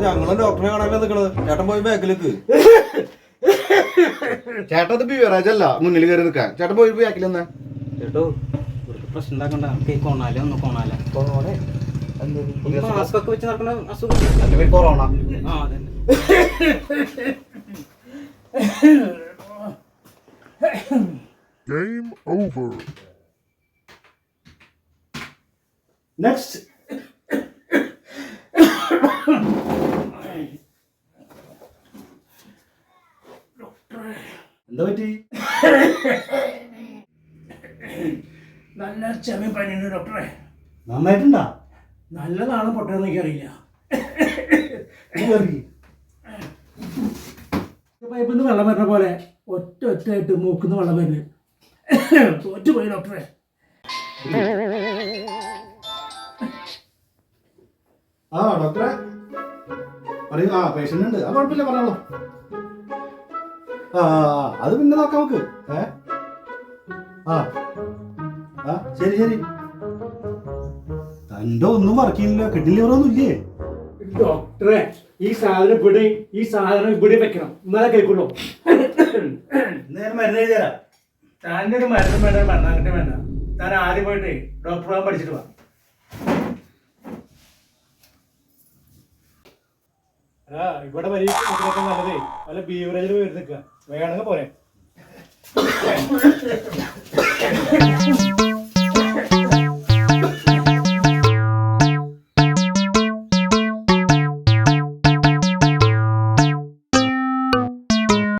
ഞങ്ങളും ഡോക്ടറെ കാണാനല്ലേ നിക്കണത്. ചേട്ടൻ പോയി ബാക്കിലേക്ക്. ചേട്ടൻ ഇത് ബിവറേജല്ല മുന്നിൽ കയറി നിൽക്കാൻ. ചേട്ടൻ പോയി ബാക്കിൽ നിന്നാ. ചേട്ടോ ഇവിടുത്തെ പ്രശ്നം ഉണ്ടാക്കണ്ട. നമുക്ക് കൊണാല ഒന്ന് കൊണാല മാസ്ക് ഒക്കെ വെച്ച് നടക്കുന്ന അസുഖം. എന്റെ പേര് കൊറോണ. ആ അതന്നെ. Game over. നെക്സ്റ്റ്. എന്താ പറ്റി? നല്ല ചെറിയ പനിയുണ്ട് ഡോക്ടറെ. നന്നായിട്ടുണ്ടാ? നല്ലതാണ് പൊട്ടയെന്ന് എനിക്കറിയില്ല. പൈപ്പിൽ നിന്ന് വെള്ളം വരുന്ന പോലെ ഒറ്റയായിട്ട് മൂക്കുന്ന വെള്ളം വരുന്നത്. തോറ്റുപോയി ഡോക്ടറെ. ആ ഡോക്ടറെ പറയൂ. ആ പേഷ്യന്റ് ഉണ്ട്. ആ കുഴപ്പമില്ല, പറഞ്ഞോളൂ. ആ അത് പിന്നെ നോക്കാം നമുക്ക്. ആ ആ ശരി ശരി. തൻ്റെ ഒന്നും വർക്കില്ല. കിഡ്നി ലിവറൊന്നും ഇല്ലേ ഡോക്ടറെ? ഈ സാധനം ഇവിടെ വെക്കണം, എന്നാലേ കേൾക്കുള്ളൂ. നേരം മരുന്ന് എഴുതി തരാം. താൻ്റെ ഒരു മരുന്നും വേണ്ട, മരുന്നങ്ങനെ വേണ്ട. താൻ ആദ്യം പോയിട്ട് ഡോക്ടർ ആകാൻ പഠിച്ചിട്ട് വാ. ഇവിടെ പരീക്ഷ നല്ലതേ വല്ല ബീവറേജിൽ പോയി നിൽക്കുക. വേണമെങ്കിൽ പോരെ.